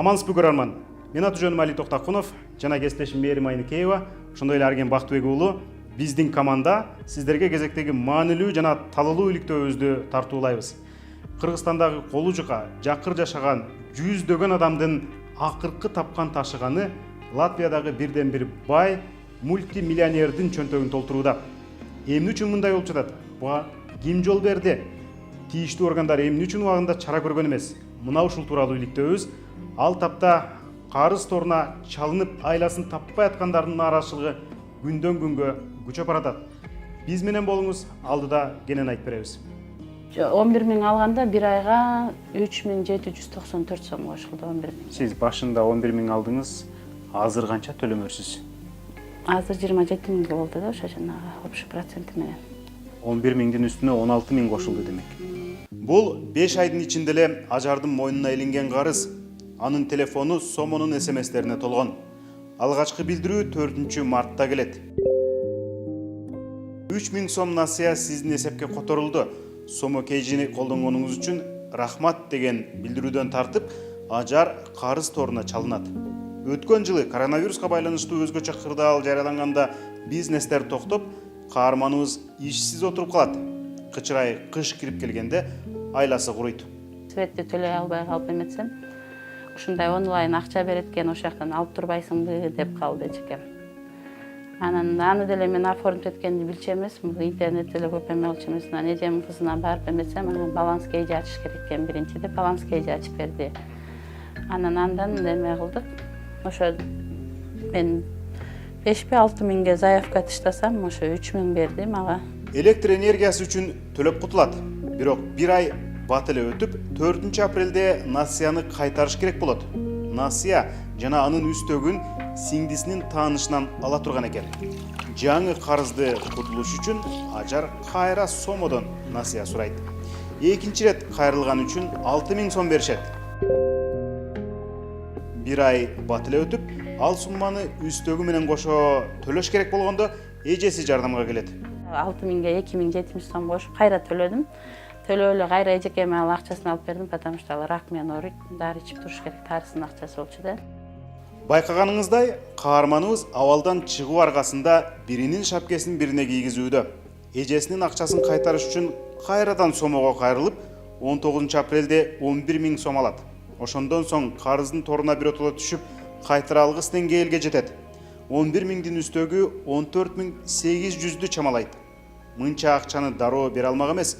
Амансызбы көрөрман. Мен аты жөнүм Али Токтакунов, жана кесиптешим Мээрим Айныкеева, ошондой эле Арген Бактыбек уулу биздин команда сиздерге кезектеги маанилүү жана талылуу иликтөөбүздү тартуулайбыз. Кыргызстандагы колу жука жакыр жашаган жүздөгөн адамдын акыркы тапкан ташыганы Латвиядагы бирден бир бай мультимиллионердин чөнтөгүн толтурууда. Эмне үчүн мындай болуп жатат? Буга ким жол берди? Тийиштүү органдар эмне үчүн убагында чара көргөн эмес? Мына ушул тууралуу иликтөөбүз ал тапта карыз торуна чалынып айласын таппай аткандардын нааразычылыгы күндөн күнгө күчөп баратат. Биз менен болуңуз, алдыда кенен айтып беребиз. 11 миң алганда бир айга 3794 сом кошулду. 11 миң. Сиз башында 11 миң алдыңыз, азыр канча төлөмөрсүз? Азыр 27 миңге болду да, ошо жанагы общий проценти менен. 11 миңдин үстүнө 16 миң кошулду демек. Бул 5 айдын ичинде эле ажардын мойнуна илинген карыз. Анын телефону Сомонун СМСтерине толгон. Алгачкы билдирүү 4 мартта келет. 3000 сом насыя сиздин эсепке которулду. Сомо кейжини колдонгонуңуз үчүн рахмат деген билдирүүдөн тартып, ажар карыз торуна чалынат. Өткөн жылы коронавируска байланыштуу өзгөчө кырдаал жарыяланганда бизнестер токтоп, каарманыбыз ишсиз отуруп калат. Кычырай кыш кирип келгенде айласы куруйт. Светти төлөй албай калып эметсем, ушундай онлайн акча берет экен, ошол жактан алып турбайсыңбы деп калды эчекем. Анан аны деле мен оформить эткенди билчү эмесмин, интернет деле көп эме болчу эмес. Анан эжемдин кызына барып эметсем, анан баланс кейжи ачыш керек экен биринчи деп баланс кейжи ачып берди. Анан андан эме кылдык. Ошо мен 5-6 миңге заявка таштасам, ошо 3 миң берди мага. Электр энергиясы үчүн төлөп кутулат. Бирок бир ай бат эле өтүп, 4 апрелде насыяны кайтарыш керек болот. Насыя жана анын үстөгүн сиңдисинин таанышынан ала турган экен. Жаңы карызды кутулуш үчүн ажар кайра Сомодон насыя сурайт. Экинчи рет кайрылган үчүн 6000 сом беришет. Бир ай бат эле өтүп, ал сумманы үстөгү менен кошо төлөш керек болгондо эжеси жардамга келет. 6000ге 2070 сом кошуп кайра төлөдүм. Төлөө эле кайра эжекеме ал акчасын алып бердим, потому что ал рак менен ооруйт, дары ичип туруш керек, тарысынын акчасы болчу да. Байкаганыңыздай, каарманыбыз абалдан чыгуу аргасында биринин шапкесин бирине кийгизүүдө. Эжесинин акчасын кайтарыш үчүн кайрадан Сомого кайрылып, 19 апрелде 11 миң сом алат. Ошондон соң карыздын торуна биротоло түшүп, кайтара алгыс деңгээлге жетет. 11 миңдин үстөгү 14800 чамалайт. Мынча акчаны дароо бере алмак эмес.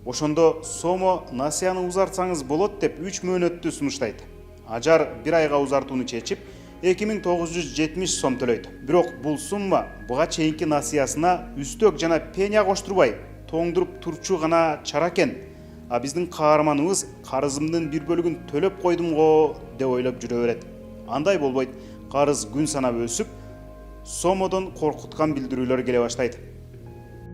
Ошондо Сомо насыяны узартсаңыз болот деп 3 мөөнөттү сунуштайт. Ажар бир айга узартууну чечип, 2970 сом төлөйт. Бирок бул сумма буга чейинки насыясына үстөк жана пеня коштурбай, тоңдуруп турчу гана чара экен. А биздин каарманыбыз карызымдын бир бөлүгүн төлөп койдум го деп ойлоп жүрө берет. Андай болбойт. Карыз күн санап өсүп, Сомодон коркуткан билдирүүлөр келе баштайт.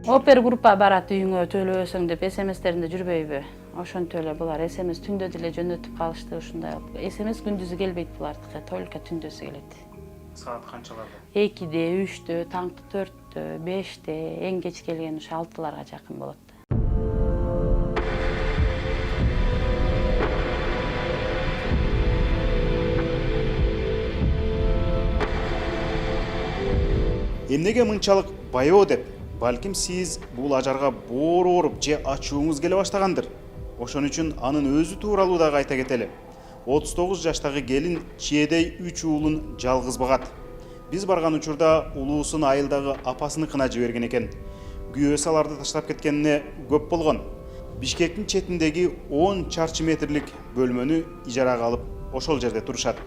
Опергруппа барат үйүңө төлөбөсөң деп СМСтеринде жүрбөйбү? Ошонтип эле булар СМС түндө деле жөнөтүп калышты ушундай. СМС күндүзү келбейт булардыкы, только түндөсү келет. Саат канчаларда? 2-де, 3-дө, таңкы 4-дө, 5-де, эң кеч келген ушу 6-ларга жакын болот. Эмнеге мынчалык баяу деп? Балким сиз бул ажарга боору ооруп же ачууңуз келе баштагандыр. Ошон үчүн анын өзү тууралуу да айта кетели. 39 жаштагы келин чиедей 3 уулун жалгыз багат. Биз барган учурда улуусун айылдагы апасыныкына жиберген экен. Күйөөсү аларды таштап кеткенине көп болгон. Бишкектин четиндеги 10 чарчы метрлик бөлмөнү ижарага алып, ошол жерде турушат.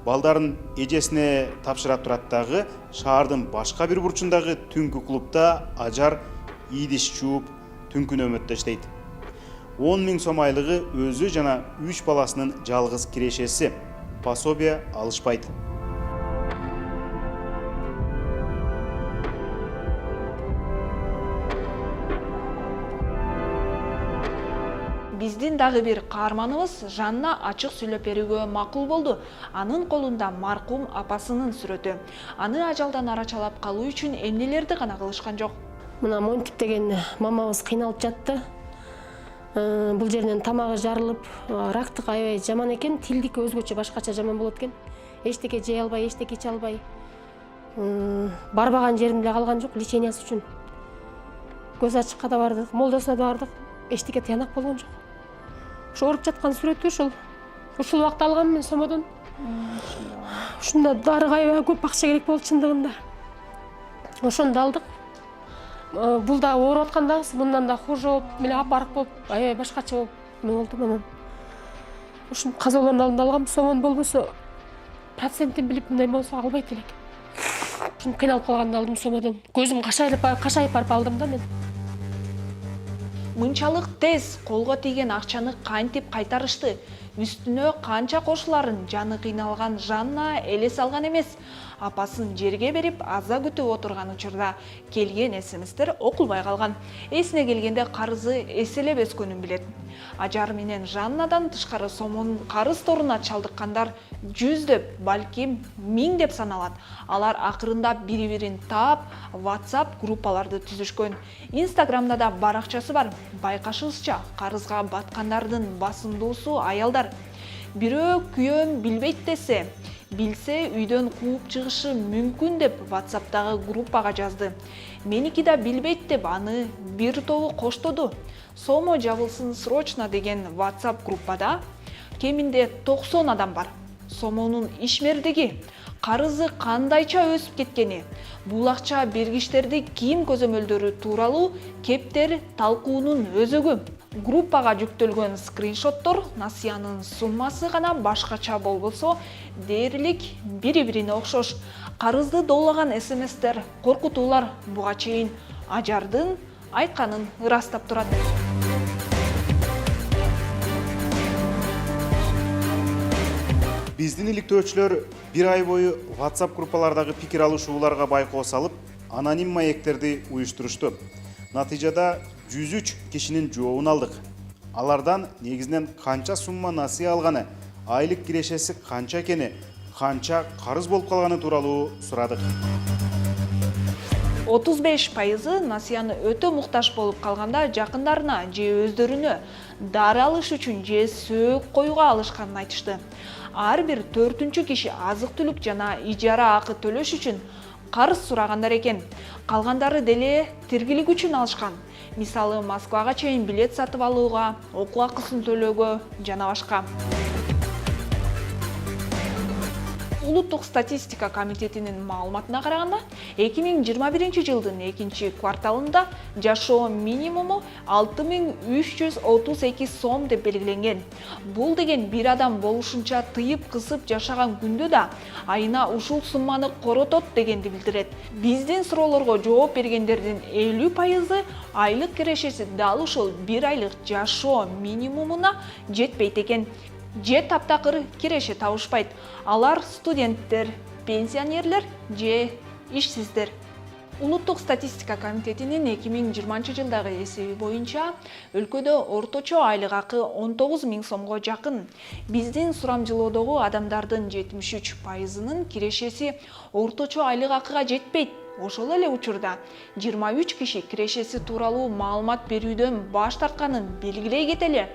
Балдарын эжесине тапшыра турат дагы, шаардын башка бир бурчундагы түнкү клубда ажар идиш чууп, түнкү нөмөттө иштейт. 10 миң сом айлыгы өзү жана 3 баласынын жалгыз кирешеси. Пособие алышпайт. Биздин дагы бир каарманыбыз Жанна ачык сүйлөп берүүгө макул болду. Анын колунда маркум апасынын сүрөтү. Аны ажалдан арачалап калуу үчүн эмнелерди гана кылышкан жок. Мына Монтип деген мамабыз кыйналып жатты. Бул жеринен тамагы жарылып, рактык аябай жаман экен, тилдики өзгөчө башкача жаман болот экен. Эчтеке жей албай, эчтеке иче албай. Барбаган жерим эле калган жок лечениясы үчүн. Көз ачыкка да бардык, молдосуна да бардык, эчтеке тыянак болгон жок. Ошо ооруп жаткан сүрөтү ушул убакта алгам мен сомодон. Ушунда дарыга аябай көп акча керек болду чындыгында. Ошондо алдык. Бул да ооруп атканда мындан да хуже болуп, меле апарык болуп, аябай башкача болуп болду менен. Ушун казалоонун алдында алгам, сомон болбосо процентин билип мындай болсо албайт элек. Ушун кыйналып калганда алдым сомодон. Көзүм кашайып барып алдым да мен. Мынчалык тез колго тийген акчаны кантип кайтарышты? Үстүнө канча кошуларын жаны кыйналган Жанна элес алган эмес. Апасын жерге берип, аза күтүп отурган учурда келген СМСтер окулбай калган. Эсине келгенде карызы эселеп өскөнүн билет. Ажар менен Жаннадан тышкары сомонун карыз торуна чалдыккандар жүздөп, балким 1000 деп саналат. Алар акырында бири-бирин таап, WhatsApp группаларды түзүшкөн. Instagramда да баракчасы бар. Байкашыбызча, карызга баткандардын басымдуусу аялдар. Бирөө күйөөм билбейт десе, билсе үйдөн кууп чыгышы мүмкүн деп WhatsApp'тагы группага жазды. Меники да билбейт деп аны бир тобу коштоду. Сомо жабылсын срочно деген WhatsApp группада кеминде 90 адам бар. Сомонун ишмердиги, карызы кандайча өсүп кеткени, бул акча бергичтерди ким көзөмөлдөрү тууралуу кептер талкуунун өзөгү. Группага жүктөлгөн скриншоттор насыянын суммасы гана башкача болбосо, дээрлик бири-бирине окшош. Карызды доулаган СМСтер, коркутуулар буга чейин Ажардын айтканын ырастап турат. Биздин иликтөөчүлөр бир ай бою WhatsApp группалардагы пикир алышууларга байкоо салып, аноним маектерди уюштурушту. Натыйжада 103 кишинин жообун алдык. Алардан негизинен канча сумма насыя алганы, айлык кирешеси канча экени, канча карыз болуп калганы тууралуу сурадык. 35% насыяны өтө муктаж болуп калганда жакындарына же өздөрүнө дары алыш үчүн же сөөк коюга алышканын айтышты. Ар бир 4-чү киши азык-түлүк жана ижара акы төлөш үчүн карыз сурагандар экен. Калгандары деле тиргилик үчүн алышкан. Мисалы, Москвага чейин билет сатып алууга, окуу акысын төлөөгө жана башка. Улуттук статистика комитетинин маалыматына караганда, 2021 жылдын 2-кварталында жашоо минимуму 6332 сом деп белгиленген. Бул деген бир адам болушунча тыйып кысып жашаган күндө да айына ушул сумманы коротот дегенди билдирет. Биздин суроолорго жооп бергендердин 50% айлык кирешеси дал ушул бир айлык жашоо минимумуна жетпейт экен. Же таптакыр киреше табышпайт. Алар студенттер, пенсионерлер же ишсиздер. Улуттук статистика комитетинин 2020 жылдагы эсеби боюнча өлкөдө орточо айлык акы 19 000 сомго жакын. Биздин сурамжылоодогу адамдардын 73%-нын кирешеси орточо айлык акыга жетпейт. Ошол эле учурда 23 киши кирешеси тууралуу маалымат берүүдөн баш тартканын белгилей кетели.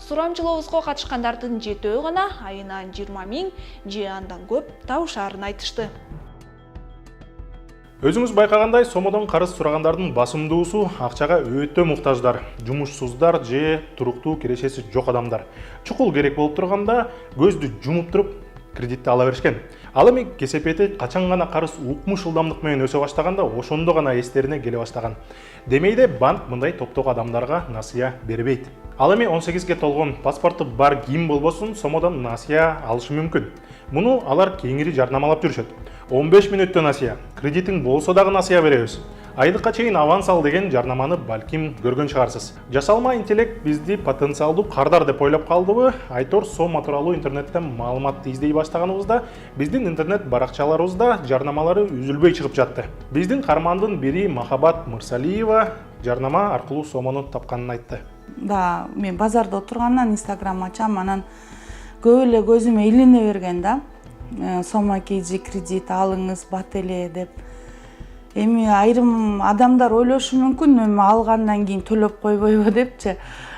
Сурамжылообузга катышкандардын 7-өө гана айына 20 000 же андан көп табышаарын айтышты. Өзүңүз байкагандай, сомодон карыз сурагандардын басымдуусу акчага өтө муктаждар, жумушсуздар же туруктуу кирешеси жок адамдар. Чукул керек болуп турганда көздү жумуп туруп кредитти ала беришкен. Ал эми кесепети качан гана карыз укмуш ылдамдык менен өсө баштаганда ошондо гана эстерине келе баштаган. Демейде банк мындай топтогу адамдарга насыя бербейт. Ал эми 18ге толгон паспорту бар ким болбосун сомодон насыя алышы мүмкүн. Муну алар кеңири жарнамалап жүрүшөт. 15 мүнөттө насыя, кредитиң болсо дагы насыя беребиз. Айлыкка чейин аванс ал деген жарнаманы балким көргөн чыгарсыз. Жасалма интеллект бизди потенциалдуу кардар деп ойлоп калдыбы? Айтор сома тууралуу интернеттен маалыматты издей баштаганыбызда биздин интернет баракчаларыбызда жарнамалары үзүлбөй чыгып жатты. Биздин кармандын бири Махабат Мырсалиева жарнама аркылуу сомону тапканын айтты. Да, мен базарда отургандан Instagram ачам, анан көп эле көзүмө илине берген да. Сома кейжи кредит алыңыз бат эле деп. Эми айрым адамдар ойлошу мүмкүн, эми алгандан кийин төлөп койбойбу депчи.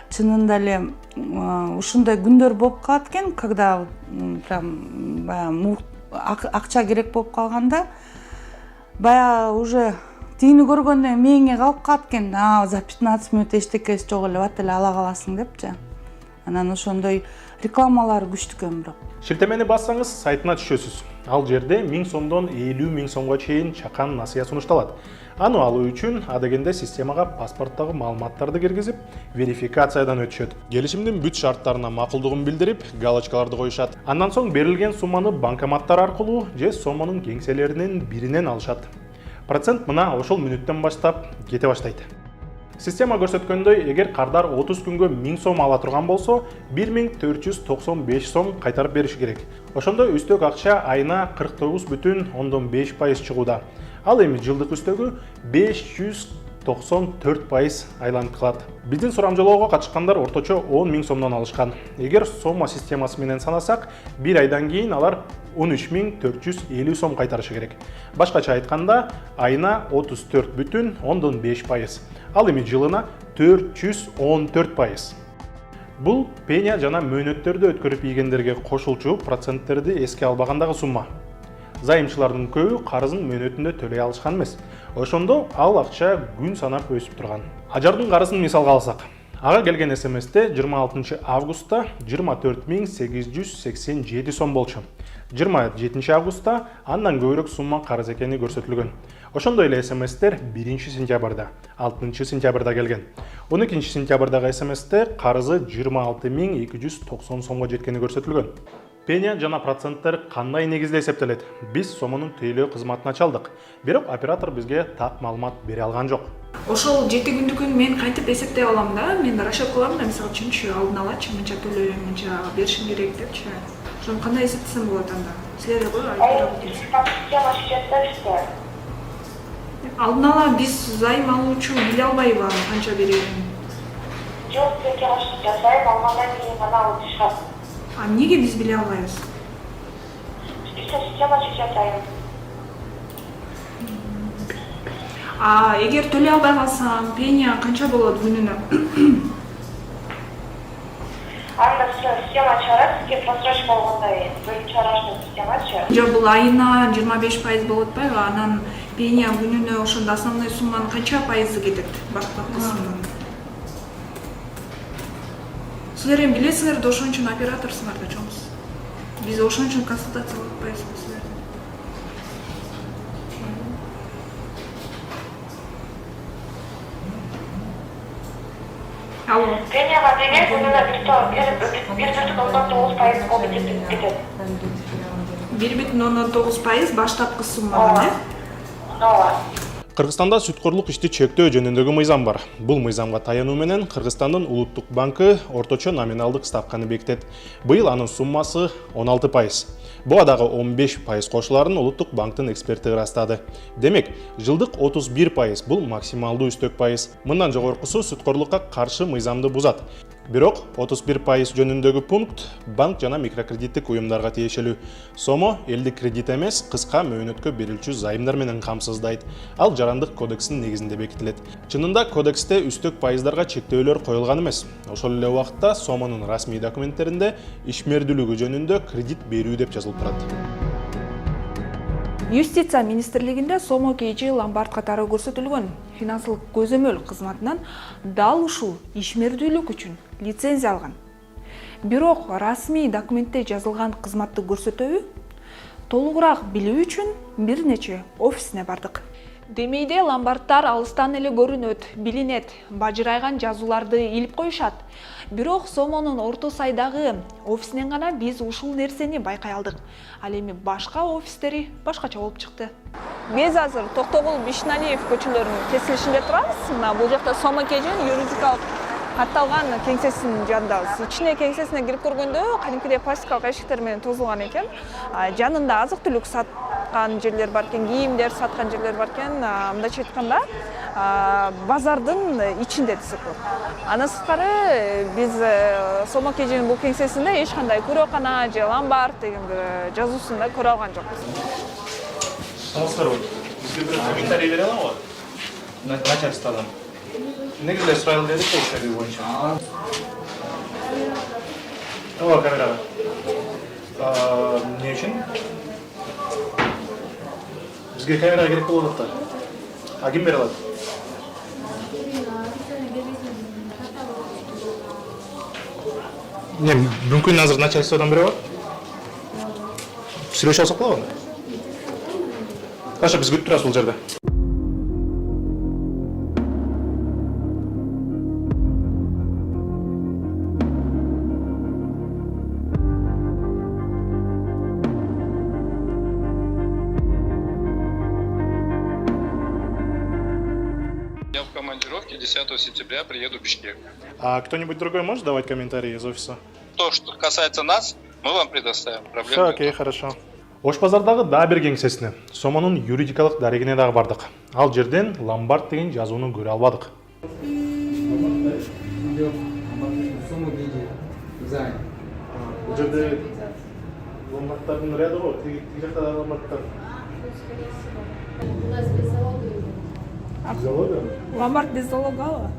чынында эле ушундай күндөр болуп калат экен, когда прям баягы акча керек болуп калганда баягы уже тигини көргөндөн мээңе калып калат экен. За 15 минут эчтекеси жок эле бат эле ала каласың депчи. Анан ошондой рекламалар күчтүү экен бирок. Шилтемени бассаңыз сайтына түшөсүз. Ал жерде 1000 сомдон 50 000 сомго чейин чакан насыя сунушталат. Аны алуу үчүн адегенде системага паспорттогу маалыматтарды киргизип, верификациядан өтүшөт. Келишимдин бүт шарттарына макулдугун билдирип, галочкаларды коюшат. Андан соң берилген сумманы банкоматтар аркылуу же сомонун кеңселеринин биринен алышат. Процент мына ошол мүнөттөн баштап кете баштайт. Система көрсөткөндөй, эгер кардар 30 күнгө 1000 сом ала турган болсо, 1495 сом кайтарып бериши керек. Ошондо үстөк акча айына 49,5% чыгууда. Ал эми жылдык үстөгү 594% айланып калат. Биздин сурамжылоого катышкандар орточо 10 000 сомдон алышкан. Эгер сома системасы менен санасак, бир айдан кийин алар 13.450 сом кайтарышы керек. Башкача айтканда, айына 34,5%. Ал эми жылына 414%. Бул пеня жана мөөнөттөрдү өткөрүп ийгендерге кошулчу проценттерди эске албагандагы сумма. Зайымчылардын көбү карызын мөөнөтүндө төлөй алышкан эмес. Ошондо ал акча күн санап өсүп турган. Ажардын карызын мисалга алсак, ага келген СМСте 26 августта 24.887 сом болчу. 27 августта андан көбүрөөк сумма карыз экени көрсөтүлгөн. Ошондой эле СМСтер 1 сентябрда, 6 сентябрда келген. 12 сентябрдагы СМСте карызы 26.290 сомго жеткени көрсөтүлгөн. Пеня жана проценттер кандай негизде эсептелет? Биз сомонун тейлөө кызматына чалдык, бирок оператор бизге так маалымат бере алган жок. Ошол 7 күндүкүн мен кантип эсептей алам да? Мен расчет кылам да, мисалы үчүнчү алдын алачы, мынча төлөйм, мынча беришим керек депчи. Ошону кандай эсептесем болот анда? Силерге го алдын ала биз зайым алуучу биле албайбы канча берерин? Жок, зайым алгандан кийин гана алып чыгат. А неге биз биле албайбыз? Система чечет айын. Эгер төлөй албай калсам, пеня канча болот күнүнө? Анда система чыгарат, сизге просрочка болгондой бөлүп чыгарат системачы. Жок, бул айына 25% болуп атпайбы? Анан пеня күнүнө ошондо основной сумманын канча пайызы кетет? Башка кысымдан. Силер эми билесиңер да, ошон үчүн операторсуңар да чоңуз. Биз ошон үчүн консультация алып атпайбызбы силерден? Алло. Пеняга деген күнүнө 1,9% болуп кетет. 1,9% баштапкы суммадан, э? Ооба. Кыргызстанда сүткөрлүк ишти чектөө жөнүндөгү мыйзам бар. Бул мыйзамга таянуу менен Кыргызстандын улуттук банкы орточо номиналдык ставканы бекитет. Быйыл анын суммасы 16%. Буга дагы 15% кошуларын улуттук банктын эксперти ырастады. Демек, жылдык 31% бул максималдуу үстөк пайыз. Мындан жогоркусу сүткөрлүккө каршы мыйзамды бузат. Бирок 31% жөнүндөгү пункт банк жана микрокредиттик уюмдарга тиешелүү. Сомо элдик кредит эмес, кыска мөөнөткө берилчү зайымдар менен камсыздайт. Ал жарандык кодекстин негизинде бекитилет. Чынында кодексте үстөк пайыздарга чектөөлөр коюлган эмес. Ошол эле убакытта сомонун расмий документтеринде ишмердүүлүгү жөнүндө кредит берүү деп жазылып турат. Юстиция министрлигинде сомо KG ломбард катары көрсөтүлгөн финансылык көзөмөл кызматынан дал ушул ишмердүүлүк үчүн лицензия алган. Бирок расмий документте жазылган кызматты көрсөтөбү? Толугураак билүү үчүн бир нече офисине бардык. Демейде ломбардтар алыстан эле көрүнөт, билинет, бажырайган жазууларды илип коюшат. Бирок сомонун орто сайдагы офисинен гана биз ушул нерсени байкай алдык. Ал эми башка офистери башкача болуп чыкты. Биз азыр Токтогул Бишналиев көчөлөрүнүн кесилишинде турабыз. Мына бул жакта Сомо KG'нин юридикалык катталган кеңсесинин жанындабыз. Ичине кеңсесине кирип көргөндө кадимкидей пластикалык эшиктер менен тозулган экен. Жанында азык-түлүк саткан жерлер бар экен, кийимдер саткан жерлер бар экен. Мындайча айтканда, базардын ичинде десек болот. Андан сырткары биз Сомо KG'нин бул кеңсесинде эч кандай күрөкана же ломбард деген жазуусун да көрө алган жокпуз. Саламатсыздарбы? Бизге бир комментарий бере аламы? Начальстводан. Негізі сұрайлы дедік қой сәбі бойынша. Ала камераға. Не үшін? Бізге камераға керек болып отыр. А кім бере алады? Не, мүмкін назыр начальстводан бере алады? Сүреші алсақ болады? Қаша, біз күтіп тұрасыз бұл жерде. Я в командировке 10 сентября приеду в Бишкек. А кто-нибудь другой может давать комментарии из офиса? То, что касается нас, мы вам предоставим. Проблем Все, нет. окей, хорошо. Ош базардағы да бір кеңсесіне, Сомоның юридикалық дәрігіне дағы бардық. Ал жерден ломбард деген жазуыны көре албадық. Бұл жерде ломбардтардың ряды ғой, тек жақта ломбардтар. Залога? Ломбард без залога.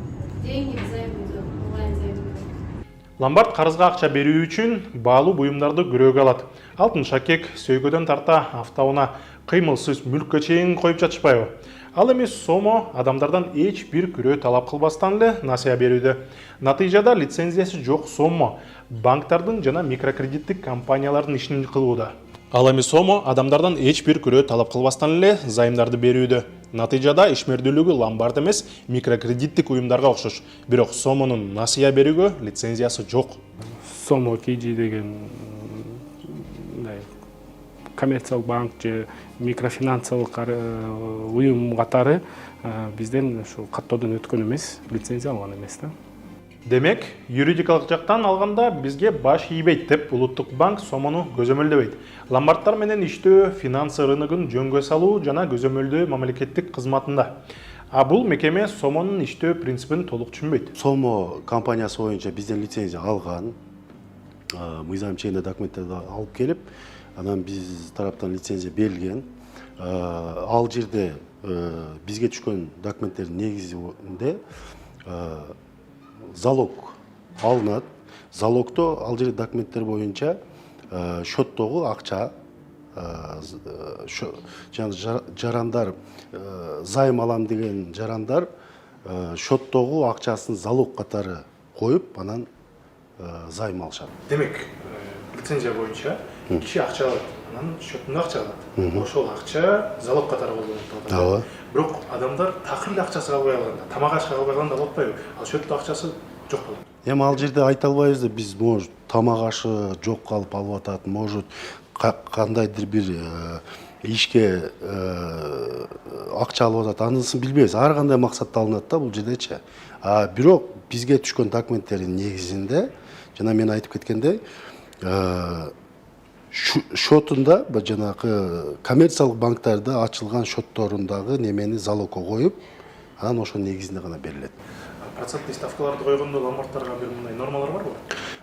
Деньги взаймы идет, онлайн займ. Ломбард қарызға ақша беру үшін баалуу буюмдарды күрөөгө алат. Алтын шакек, сөйгөдөн тарта автауына кыймылсыз мүлккө чейин коюп жатышпайбы. Ал эми Сомо адамдардан эч бир күрөө талап кылбастан эле насыя берүүдө. Натыйжада лицензиясы жок Сомо банктардын жана микрокредиттик компаниялардын ишин кылууда. Ал эми Сомо адамдардан эч бир күрөө талап кылбастан эле займдарды берүүдө. Натыйжада ишмердүүлүгү ломбард эмес, микрокредиттик уюмдарга окшош. Бирок Сомонун насыя берүүгө лицензиясы жок. Сомо KG деген коммерциялык банк же микрофинансылык уюм катары бизден ушул каттоодон өткөн эмес, лицензия алган эмес да. Демек, юридикалык жактан алганда бизге баш ийбейт деп Улуттук банк Сомону көзөмөлдөбөйт. Ломбардтар менен иштөө финансы рыногун жөнгө салуу жана көзөмөлдөө мамлекеттик кызматында. А бул мекеме Сомонун иштөө принципин толук түшүнбөйт. Сомо компаниясы боюнча бизден лицензия алган, мыйзам чегинде документтерди алып келип, анан биз тараптан лицензия берилген. Ал жерде бизге түшкөн документтердин негизинде залог алынат. Залогто ал жерде документтер боюнча счеттогу акча, жарандар займ алам деген жарандар счеттогу акчасын залог катары коюп, анан займ алышат. Демек, лицензия боюнча киши акча алат, анан счетунда акча алат. Ошол акча залог катары колдонулат. Ооба. Бирок адамдар такыр эле акчасы калбай калганда, тамак ашка калбай калганда болуп атпайбы? Ал счетту акчасы жок болот. Эми ал жерде айта албайбыз да, биз может тамак ашы жок калып алып атат, может кандайдыр бир ишке акча алып атат, анысын билбейбиз. Ар кандай максатта алынат да бул жердечи. Бирок бизге түшкөн документтердин негизинде, жана мен айтып кеткендей, счетунда жанагы коммерциялык банктарда ачылган счетторундагы немени залогко коюп, анан ошонун негизинде гана берилет. Процентный ставкаларды койгондо ломбардтарга бир мындай нормалар барбы?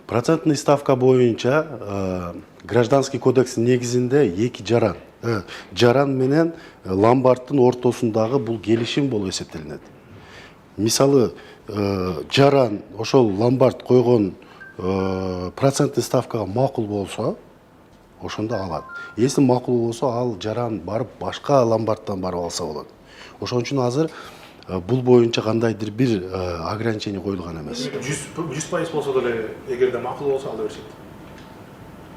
Процентный ставка боюнча гражданский кодекстин негизинде эки жаран, жаран менен ломбардтын ортосундагы бул келишим болуп эсептелинет. Мисалы, жаран ошол ломбард койгон процентный ставкага макул болсо, ошондо алат. Если макул болсо, ал жаран барып башка ломбардтан барып алса болот. Ошон үчүн азыр бул боюнча кандайдыр бир ограничение коюлган эмес. 100% болсо деле, эгерде макул болсо ала беришет.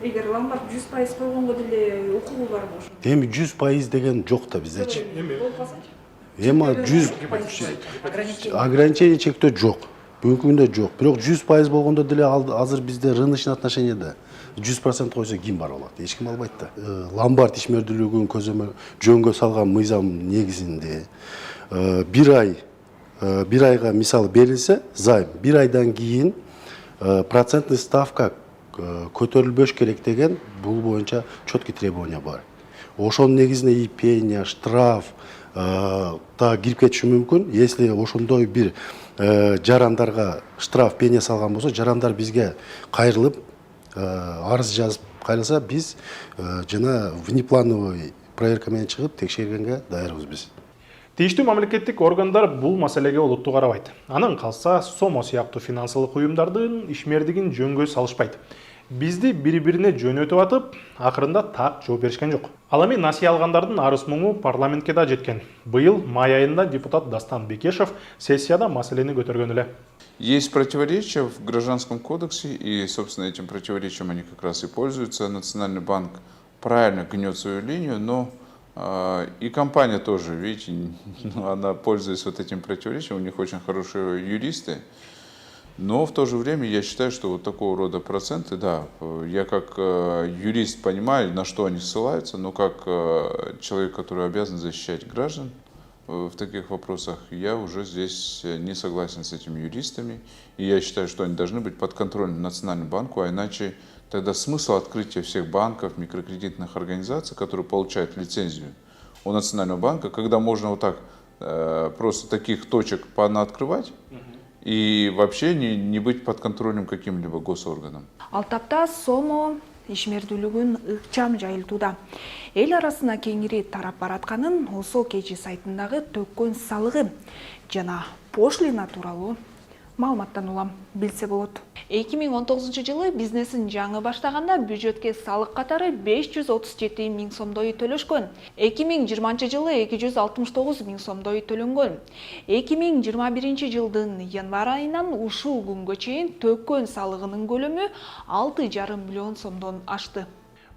Эгер ломбард 100% койгонго деле укугу барбы ошо? Эми 100% деген жок да биздечи. Болбосочу. Эми 100 ограничение чектөө жок. Бүгүнкү күндө жок. Бирок 100% болгондо деле азыр бизде рыночный отношенияда 100% койсо ким бар болот? Эч ким албайт да. Ломбард ишмердүүлүгүн жөнгө салган мыйзам негизинде бир айга мисалы берилсе, займ, бир айдан кийин процентный ставка көтөрүлбөш керек деген бул боюнча четкий требования бар. Ошонун негизинде и пеня, штраф да кирип кетиши мүмкүн. Если ошондой бир жарандарга штраф, пеня салган болсо, жарандар бизге кайрылып арыз жазып кайрылса, биз жана внеплановый проверка менен чыгып текшергенге даярбыз биз. Тийиштүү мамлекеттик органдар бул маселеге олуттуу карабайт. Анын калса Сомо сыяктуу финансылык уюмдардын ишмердигин жөнгө салышпайт. Бизди бири-бирине жөнөтүп атып, акырында так жооп беришкен жок. Ал эми насыя алгандардын арыз муңу парламентке да жеткен. Быйыл май айында депутат Дастан Бекешев сессияда маселени көтөргөн эле. Есть противоречия в Гражданском кодексе, и, собственно, этим противоречием они как раз и пользуются. Национальный банк правильно гнет свою линию, но и компания тоже, видите, она пользуется вот этим противоречием, у них очень хорошие юристы. Но в то же время я считаю, что вот такого рода проценты, да, я как юрист понимаю, на что они ссылаются, но как человек, который обязан защищать граждан в таких вопросах, я уже здесь не согласен с этими юристами. И я считаю, что они должны быть под контролем Национальному банку, а иначе тогда смысл открытия всех банков, микрокредитных организаций, которые получают лицензию у Национального банка, когда можно вот так просто таких точек открывать, и вообще не быть под контролем каким-либо госорганом. Ал тапта Сомо ишмердүүлүгүн ыкчам жайылтууда. Эл арасына кеңири тарап баратканын Осо Кечи сайтындагы төккөн салыгы жана пошлина тууралуу маалыматтан улам билсе болот. 2019 жылы бизнесин жаңы баштаганда бюджетке салык катары 537 миң сомдой төлөшкөн. 2020 жылы 269 миң сомдой төлөнгөн. 2021 жылдын январь айынан ушул күнгө чейин төккөн салыгынын көлөмү 6,5 миллион сомдон ашты.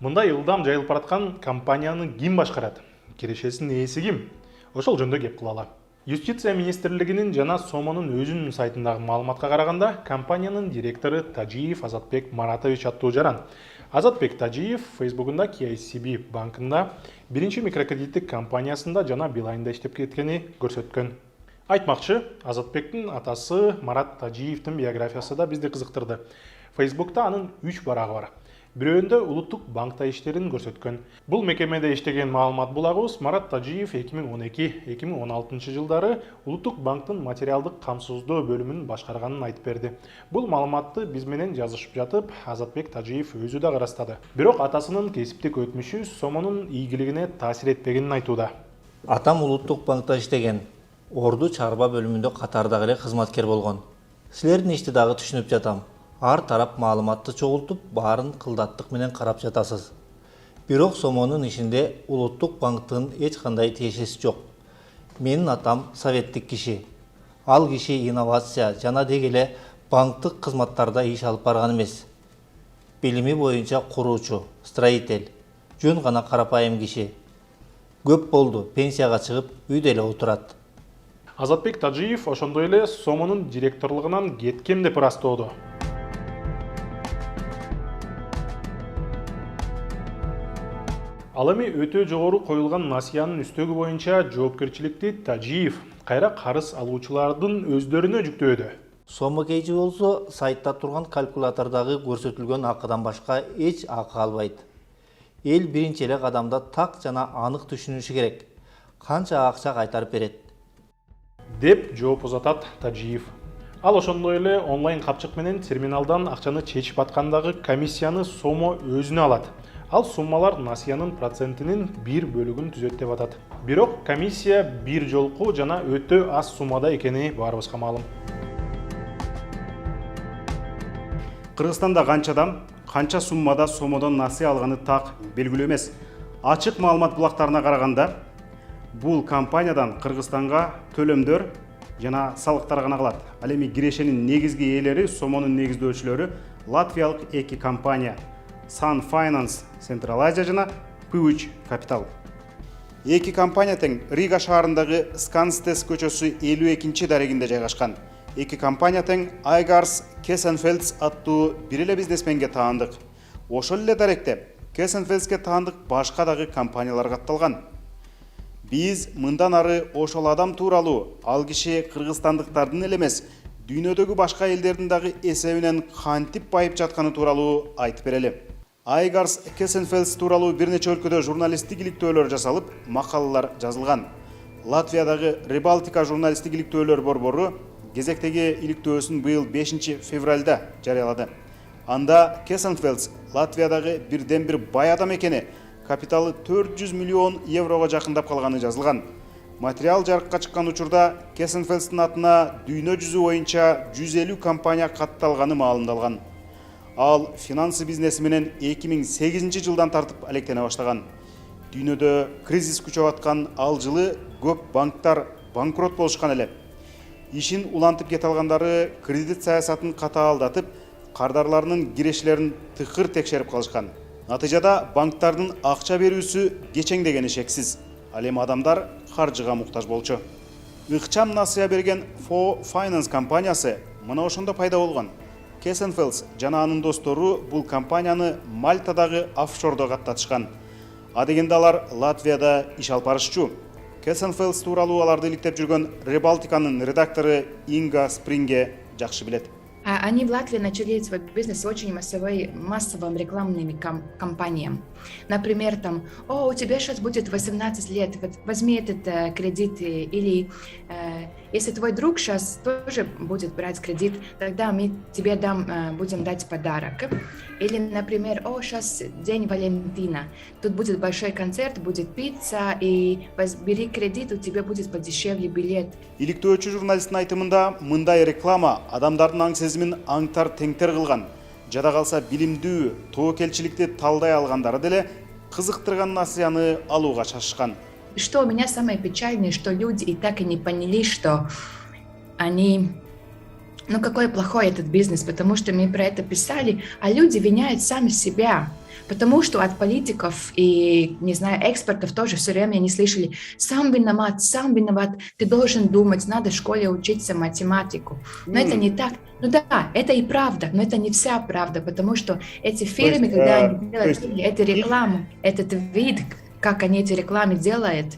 Мындай ылдам жайылып бараткан компанияны ким башкарат? Кирешесинин ээси ким? Ошол жөнүндө кеп кылалы. Юстиция министрлигинин жана Сомонун өзүнүн сайтындагы маалыматка караганда, компаниянын директору Тажиев Азатбек Маратович аттуу жаран. Азатбек Тажиев Фейсбугунда KCB банкында биринчи микрокредиттик компаниясында жана Билайнда иштеп кеткени көрсөткөн. Айтмакчы, Азатбектин атасы Марат Тажиевдин биографиясы да бизди кызыктырды. Фейсбукта анын 3 барагы бар. Бирөөндө улуттук банкта иштерин көрсөткөн. Бул мекемеде иштеген маалымат булагыбыз Марат Тажиев 2012-2016 жылдары улуттук банктын материалдык камсыздоо бөлүмүн башкарганын айтып берди. Бул маалыматты биз менен жазышып жатып, Азатбек Тажиев өзү да карастады. Бирок атасынын кесиптик өтмүшү Сомонун ийгилигине таасир этпегенин айтууда. Атам улуттук банкта иштеген. Орду чарба бөлүмүндө катардагы эле кызматкер болгон. Силердин ишти дагы түшүнүп жатам. Ар тарап маалыматты чогултуп, баарын кылдаттык менен карап жатасыз. Бирок Сомонун ишинде улуттук банктын эч кандай тиешеси жок. Менин атам советтик киши. Ал киши инновация жана деги эле банктык кызматтарда иш алып барган эмес. Билими боюнча куруучу, строитель, жөн гана карапайым киши. Көп болду, пенсияга чыгып, үйдө эле отурат. Азатбек Тажиев ошондой эле Сомонун директорлугунан кеткем деп ырастоодо. Ал эми өтө жогору коюлган насыянын үстөгү боюнча жоопкерчиликти Тажиев кайра карыз алуучулардын өздөрүнө жүктөөдө. Сомо Кечи болсо сайтта турган калькулятордогу көрсөтүлгөн акыдан башка эч акы албайт. Эл биринчи эле кадамда так жана анык түшүнүшү керек. Канча акча кайтарып берет деп жооп узатат Тажиев. Ал ошондой эле онлайн капчык менен терминалдан акчаны чечип аткандагы комиссияны Сомо өзүнө алат. Ал суммалар насыянын процентинин бир бөлүгүн түзөт деп атат. Бирок комиссия бир жолку жана өтө аз суммада экени баарыбызга маалым. Кыргызстанда канча адам, канча суммада Сомодон насыя алганы так белгилүү эмес. Ачык маалымат булактарына караганда, бул компаниядан Кыргызстанга төлөмдөр жана салыктар гана калат. Ал эми кирешенин негизги ээлери, Сомонун негиздөөчүлөрү латвиялык эки компания Sun Finance Central Asia жана Puch Capital. Эки компания тең Рига шаарындагы Сканстес көчөсү 52-чи дарегинде жайгашкан. Эки компания тең Айгарс Кесенфелдс аттуу бир эле бизнесменге таандык. Ошол эле даректе Кесенфелдске таандык башка дагы компаниялар катталган. Биз мындан ары ошол адам тууралуу, ал киши кыргызстандыктардын эле эмес, дүйнөдөгү башка элдердин дагы эсебинен кантип байып жатканы тууралуу айтып берели. Айгарс Кесенфелдс тууралуу бир нече өлкөдө журналисттик иликтөөлөр жасалып, макалалар жазылган. Латвиядагы Рибалтика журналисттик иликтөөлөр борбору кезектеги иликтөөсүн быйыл 5-февралда жарыялады. Анда Кесенфелдс Латвиядагы бирден бир бай адам экени, капиталы 400 миллион еврого жакындап калганы жазылган. Материал жарыкка чыккан учурда Кесенфелстин атына дүйнө жүзү боюнча 150 компания катталганы маалымдалган. Ал финансы бизнеси менен 2008 жылдан тартып алектене баштаган. Дүйнөдө кризис күчөп аткан ал жылы көп банктар банкрот болушкан эле. Ишин улантып кете алгандары кредит саясатын катаалдатып, кардарларынын кирешилерин тыкыр текшерип калышкан. Натыйжада банктардын акча берүүсү кечеңдегени шексиз. Ал эми адамдар каржыга муктаж болчу. Ыкчам насыя берген Fo Finance компаниясы мына ошондо пайда болгон. Кесенфелс жана анын достору бул компанияны Мальтадагы офшордо каттатышкан. Адегенде алар Латвияда иш алып барышчу. Кесенфелс тууралуу аларды иликтеп жүргөн Ребалтиканын редактору Инга Спринге жакшы билет. Они в Латвии начали свой бизнес с очень массовым рекламными кампаниям. Например, там, у тебя сейчас будет 18 лет, вот возьми этот кредит, или если твой друг сейчас тоже будет брать кредит, тогда мы тебе будем дать подарок. Или, например, сейчас день Валентина, тут будет большой концерт, будет пицца, и бери кредит, у тебя будет подешевле билет. Иликтөөчү журналисттин айтымында мындай реклама адамдардын аң сезимин аңтар теңтер кылган. Жада калса билимдүү, тоокелчиликти талдай алгандары деле кызыктырган насыяны алууга шашышкан. Что у меня самое печальное, что люди и так и не поняли, что они... какой плохой этот бизнес, потому что мы про это писали, а люди виняют сами себя. Потому что от политиков и, не знаю, экспертов тоже все время они слышали: сам виноват, ты должен думать, надо в школе учиться математику. Но это не так. Да, это и правда, но это не вся правда, потому что эти фирмы, когда они делают эту рекламу, этот вид, как они эти рекламы делают,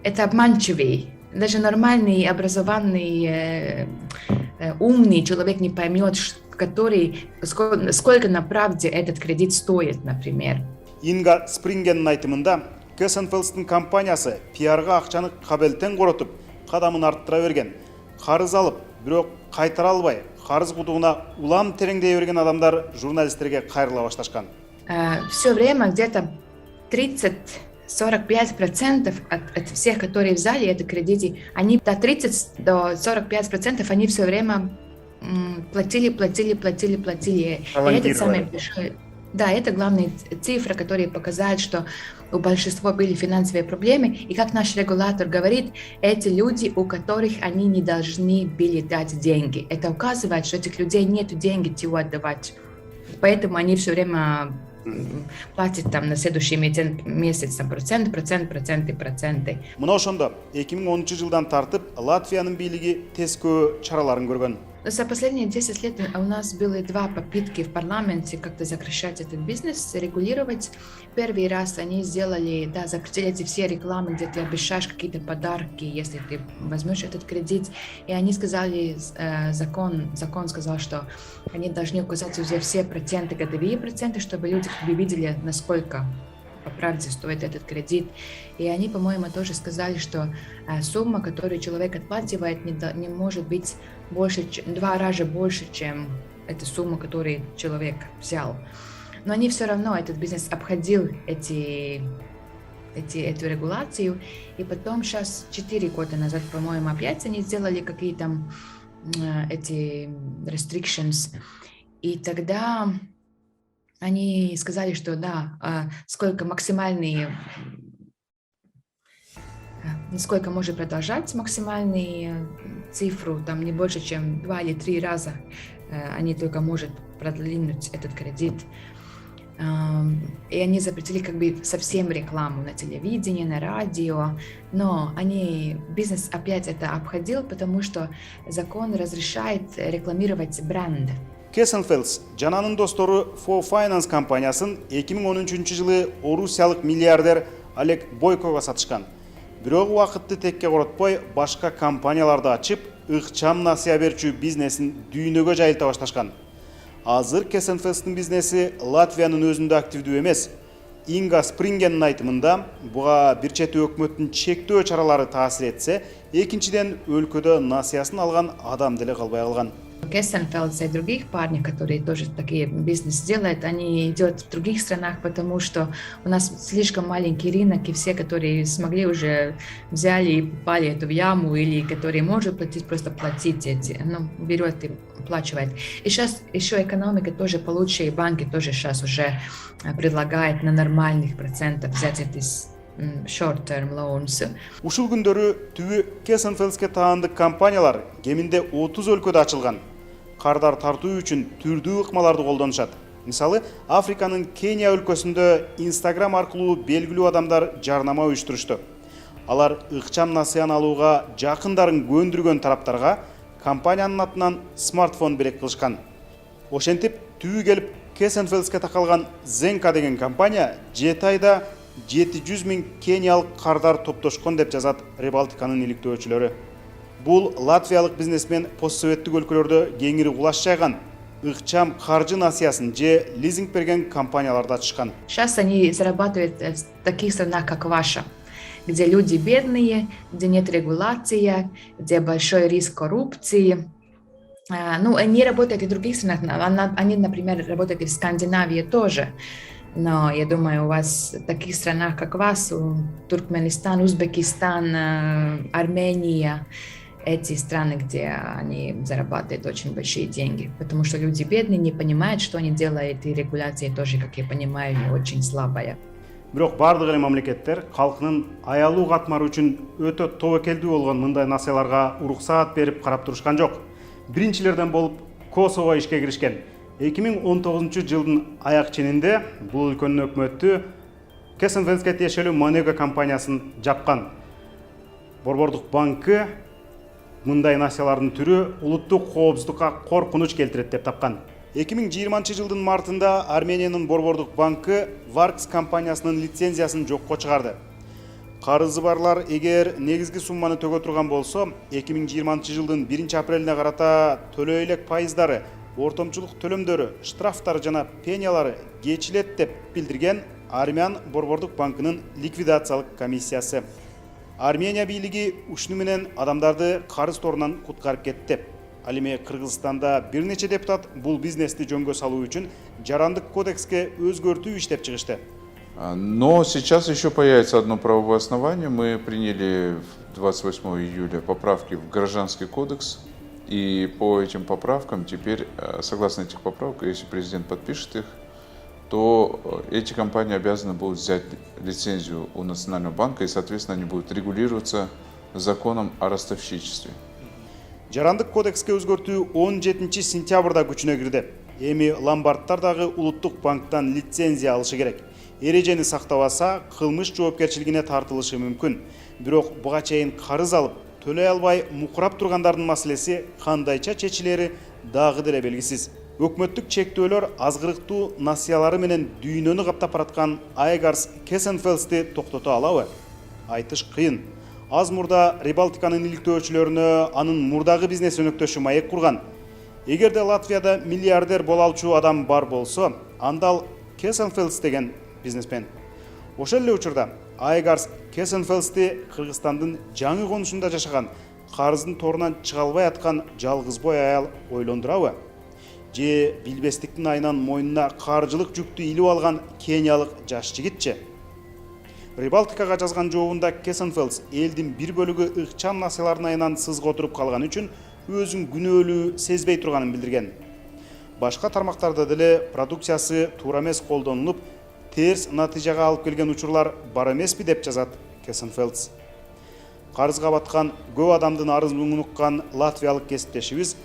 это обманчивый. Даже нормальный, образованный, умный человек не поймет, сколько на правде этот кредит стоит, например. Инга Спрингенин айтымында, Кесенфелстин компаниясы пиарга акчаны кабелтен коротуп, кадамын арттыра берген. Карыз алып, бирок кайтара албай, карыз кудугуна улам тереңдей берген адамдар журналисттерге кайрыла башташкан. Все время где-то 30-45% от всех, которые взяли это кредиты, они до 30-45% они все время платили. И это самое большое. Да, это главная цифра, которая показывает, что у большинства были финансовые проблемы. И как наш регулятор говорит, эти люди, у которых они не должны были дать деньги. Это указывает, что этих людей нет денег чего отдавать. Поэтому они все время платят там на следующий месяц проценты. Мына ошондо 2010 жылдан тартып Латвиянын бийлиги тескөө чараларын көргөн. За последние 10 лет у нас было 2 попытки в парламенте как-то сокращать этот бизнес, регулировать. Первый раз они сделали, запретили эти все рекламы, где ты обещаешь какие-то подарки, если ты возьмешь этот кредит. И они сказали, закон сказал, что они должны указать уже все проценты, годовые проценты, чтобы люди видели, насколько по правде стоит этот кредит. И они, по-моему, тоже сказали, что сумма, которую человек отплачивает, не может быть больше, 2 раза больше, чем эта сумма, которую человек взял. Но они все равно, этот бизнес обходил эту регуляцию. И потом сейчас, 4 года назад, по-моему, опять они сделали какие-то эти restrictions. И тогда они сказали, что сколько может продолжать максимальную цифру, там не больше, чем 2 или 3 раза они только может продвинуть этот кредит. И они запретили совсем рекламу на телевидении, на радио, но бизнес опять это обходил, потому что закон разрешает рекламировать бренд. Кесенфелс жананын достору Fo Finance компаниясын 2013 жылы орусиялык миллиардер Олег Бойкога сатышкан. Бирок убакытты текке коротпой башка компанияларды ачып, ыкчам насыя берчү бизнесин дүйнөгө жайылта башташкан. Азыр Кесенфелстин бизнеси Латвиянын өзүндө активдүү эмес. Инга Спрингенин айтымында, буга бир чети өкмөттүн чектөө чаралары таасир этсе, экинчиден өлкөдө насыясын алган адам деле калбай калган. Кессенфелдс и других парней, которые тоже такие бизнес делают, они идут в других странах, потому что у нас слишком маленький рынок, и все, которые смогли, уже взяли и попали в эту яму, или которые может платить, просто платить эти, берет и оплачивает. И сейчас еще экономика тоже получше, и банки тоже сейчас уже предлагают на нормальных процентах взять эти short-term loans. Ушул күндөрү түбү Кессенфелдске таандык компаниялар кеминде 30 өлкөдө ачылган. Кардар тартуу үчүн түрдүү ыкмаларды колдонушат. Мисалы, Африканын Кения өлкөсүндө Instagram аркылуу белгилүү адамдар жарнама уюштурушту. Алар ыкчам насыян алууга жакындарын көндүргөн тараптарга компаниянын атынан смартфон берек кылышкан. Ошентип, түбү келип Кессенфелдске такалган Zenka деген компания 7 айда 700 000 кениялык кардар топтошкон деп жазат Рибалтиканын иликтөөчүлөрү. Бул латвиялык бизнесмен постсоветтик өлкөлөрдө кеңири кулаш жайган ыкчам каржы насыясын же лизинг берген компанияларды ачышкан. Сейчас они зарабатывают в таких странах, как ваша, где люди бедные, где нет регуляции, где большой риск коррупции. Они работают и в других странах. Они, например, работают и в Скандинавии тоже. Но я думаю, у вас в таких странах, как вас, Туркменистан, Узбекистан, Армения, эти страны, где они зарабатывают очень большие деньги. Потому что люди бедные, не понимают, что они делают, и регуляция тоже, как я понимаю, очень слабая. Бирок бардык эле мамлекеттер калкынын аялуу катмары үчүн өтө тобокелдүү болгон мындай насыяларга уруксаат берип карап турушкан жок. Биринчилерден болуп Косово ишке киришкен. 2019 жылдын аяк ченинде бул өлкөнүн өкмөтү Кессенфелдске тиешелүү Monega компаниясын жапкан. Борбордук банкы мындай насыялардын түрү улуттук коопсуздукка коркунуч келтирет деп тапкан. 2020 жылдын мартында Армениянын борбордук банкы Varks компаниясынын лицензиясын жокко чыгарды. Карызы барлар эгер негизги сумманы төгө турган болсо, 2020 жылдын 1-апрелине карата төлөй элек пайыздары, ортомчулук төлөмдөрү, штрафтары жана пениялары кечилет деп билдирген Армян борбордук банкынын ликвидациялык комиссиясы. Армения бийлиги ушуну менен адамдарды карыз торунан куткарып кетти. Ал эми Кыргызстанда бир нече депутат бул бизнести жөнгө салуу үчүн жарандык кодекске өзгөртүү иштеп чыгышты. Но сейчас еще появится одно правовое основание. Мы приняли 28 июля поправки в Гражданский кодекс. И по этим поправкам теперь, согласно этих поправок, если президент подпишет их, то эти компании обязаны будут взять лицензию у Национального банка, и, соответственно, они будут регулироваться законом о ростовщичестве. Жарандык кодекске өзгөртүү 17 сентябрда күчүнө кирди. Эми ломбардтар дагы улуттук банктан лицензия алышы керек. Эрежени сактабаса, кылмыш жоопкерчилигине тартылышы мүмкүн. Бирок буга чейин карыз алып, төлөй албай мукурап тургандардын маселеси кандайча чечилери дагы деле белгисиз. Өкмөттүк чектөөлөр азгырыктуу насыялары менен дүйнөнү каптап бараткан Айгарс Кессенфелдсти токтото алабы? Айтыш кыйын. Аз мурда Рибалтиканын иликтөөчүлөрүнө анын мурдагы бизнес өнөктөшү маек курган. Эгерде Латвияда миллиардер боло алчу адам бар болсо, анда Кессенфелдс деген бизнесмен. Ошол эле учурда Айгарс Кессенфелдсти Кыргызстандын жаңы конушунда жашаган, карыздын торунан чыга албай аткан жалгызбой аял ойлондурабы? Же билбестиктин айынан мойнуна каржылык жүктү илип алган кениялык жаш жигитчи? Рибалтикага жазган жообунда Кессенфелдс элдин бир бөлүгү ыкчам насыялардын айынан сызга отуруп калган үчүн өзүн күнөөлүү сезбей турганын билдирген. Башка тармактарда деле продукциясы туура эмес колдонулуп, терс натыйжага алып келген учурлар бар эмеспи деп жазат Кессенфелдс. Карызга баткан көп адамдын арызын уккан латвиялык кесиптешибиз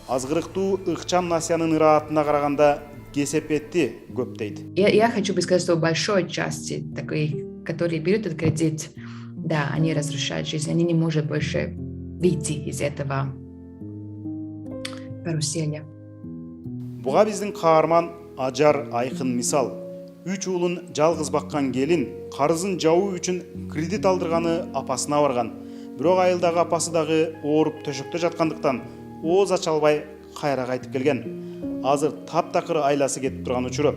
азгырыктуу ыкчам насыянын ыраатына караганда кесепетти көп дейт. Я хочу бы сказать, что в большой части таких, которые берут этот кредит, да, они разрушают жизнь, они не могут больше выйти из этого карусели. Буга биздин каарман Ажар айкын мисал. 3 уулун жалгыз баккан келин карызын жабуу үчүн кредит алдырганы апасына барган. Бирок айылдагы апасы дагы ооруп төшөктө жаткандыктан ооз ача албай кайра кайтып келген. Азыр таптакыр айласы кетип турган учуру.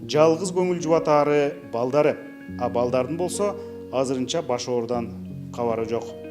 Жалгыз көңүл жубатаары балдары. А балдардын болсо азырынча баш оорудан кабары жок.